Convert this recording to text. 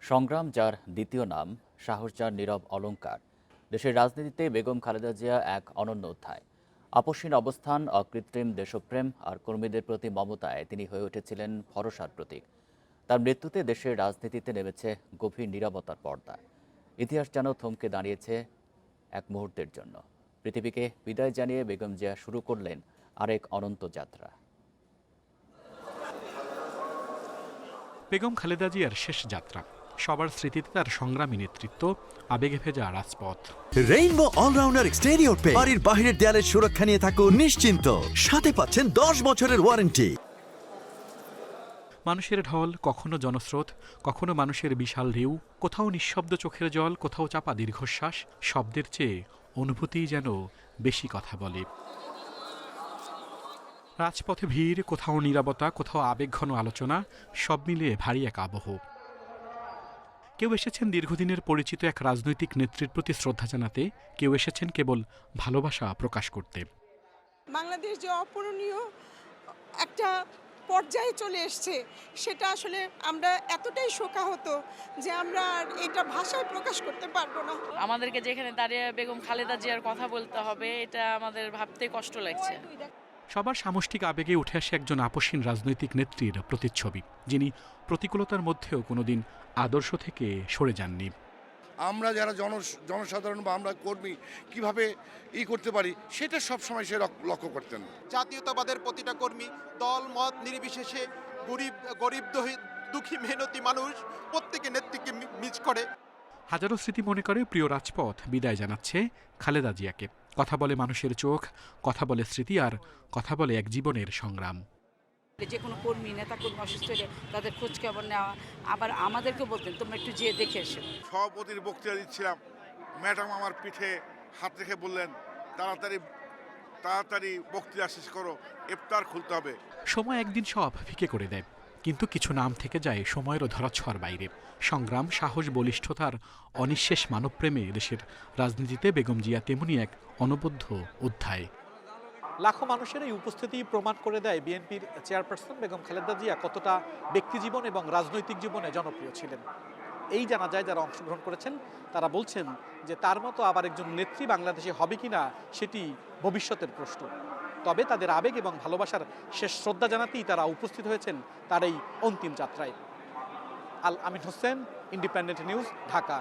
সংগ্রাম যার দ্বিতীয় নাম, সাহস যার নীরব অলংকার। দেশের রাজনীতিতে বেগম খালেদা জিয়া এক অনন্য অধ্যায়। আপসহীন অবস্থান, অকৃত্রিম দেশপ্রেম আর কর্মীদের প্রতি মমতায় তিনি হয়ে উঠেছিলেন ভরসার প্রতীক। তার মৃত্যুতে দেশের রাজনীতিতে নেমেছে গভীর নীরবতার পর্দা। ইতিহাস যেন থমকে দাঁড়িয়েছে এক মুহূর্তের জন্য। পৃথিবীকে বিদায় জানিয়ে বেগম জিয়া শুরু করলেন আরেক অনন্ত যাত্রা। বেগম খালেদা জিয়ার শেষ যাত্রা, সবার স্মৃতিতে তার সংগ্রামী নেতৃত্ব, আবেগে ভেজা রাজপথ। রেইনবো অলরাউন্ডার এক্সটেরিয়র পেইন্ট বাড়ির বাহিরের দেয়ালের সুরক্ষা নিয়ে থাকুন নিশ্চিন্ত। সাথে পাচ্ছেন 10 বছরের ওয়ারেন্টি। মানুষের ঢল, কখনো জনস্রোত, কখনো মানুষের বিশাল ঢেউ, কোথাও নিঃশব্দ চোখের জল, কোথাও চাপা দীর্ঘশ্বাস। শব্দের চেয়ে অনুভূতিই যেন বেশি কথা বলে। রাজপথে ভিড়, কোথাও নীরবতা, কোথাও আবেগঘন আলোচনা, সব মিলিয়ে ভারী এক আবহ। কেউ এসেছেন দীর্ঘদিনের পরিচিত এক রাজনৈতিক নেত্রীর প্রতি শ্রদ্ধা জানাতে, কেউ এসেছেন কেবল ভালোবাসা প্রকাশ করতে। বাংলাদেশ যে অপূরণীয় একটা পর্যায়ে চলে এসছে, সেটা আসলে আমরা এতটাই শোকাহত যে আমরা আর এটা ভাষায় প্রকাশ করতে পারবো না। আমাদেরকে যেখানে দাঁড়িয়ে বেগম খালেদা জিয়ার কথা বলতে হবে, এটা আমাদের ভাবতে কষ্ট লাগছে। সবার সামষ্টিক আবেগে উঠে আসে একজন আপসহীন রাজনৈতিক নেত্রীর প্রতিচ্ছবি, যিনি প্রতিকূলতার মধ্যেও কোনোদিন আদর্শ থেকে সরে যাননি। আমরা যারা জনসাধারণ বা আমরা কর্মী কিভাবে করতে পারি, সেটা সবসময় সে লক্ষ্য করতেন। জাতীয়তাবাদের প্রতিটা কর্মী দল মত নির্বিশেষে গরিব দুঃখী মেহনতি মানুষ প্রত্যেকে নেত্রীকে মিস করে। হাজারো স্মৃতি মনে করে প্রিয় রাজপথ বিদায় জানাচ্ছে খালেদা জিয়াকে। কথা বলে মানুষের চোখ, কথা বলে স্মৃতি, আর কথা বলে এক জীবনের সংগ্রাম। যে কোনো কর্মী, নেতা কর্মী অসুস্থ হলে তাদের খোঁজ খবর নেওয়া, আবার আমাদেরকে বলতেন তোমরা একটু যেয়ে দেখে এসো। সভাপতির বক্তৃতা দিচ্ছিলাম, ম্যাডাম আমার পিঠে হাত রেখে বললেন, তাড়াতাড়ি বক্তৃতা শেষ করো, ইফতার খুলতে হবে। সময় একদিন সব ফিকে করে দেয়, কিন্তু কিছু নাম থেকে যায় সময়েরও ধরাছোঁয়ার বাইরে। সংগ্রাম, সাহস, বলিষ্ঠতার অনিঃশেষ মানবপ্রেমে দেশের রাজনীতিতে বেগম জিয়া তেমনি এক অনবদ্য অধ্যায়। লাখো মানুষের এই উপস্থিতি প্রমাণ করে দেয় বিএনপির চেয়ারপারসন বেগম খালেদা জিয়া কতটা ব্যক্তিজীবন এবং রাজনৈতিক জীবনে জনপ্রিয় ছিলেন। এই জানা যায় যারা অংশগ্রহণ করেছেন তারা বলছেন যে তার মতো আবার একজন নেত্রী বাংলাদেশে হবে কিনা সেটি ভবিষ্যতের প্রশ্ন। তবে তাদের আবেগ এবং ভালোবাসার শেষ শ্রদ্ধা জানাতেই তারা উপস্থিত হয়েছেন তার এই অন্তিম যাত্রায়। আল আমিন হোসেন, ইন্ডিপেন্ডেন্ট নিউজ, ঢাকা।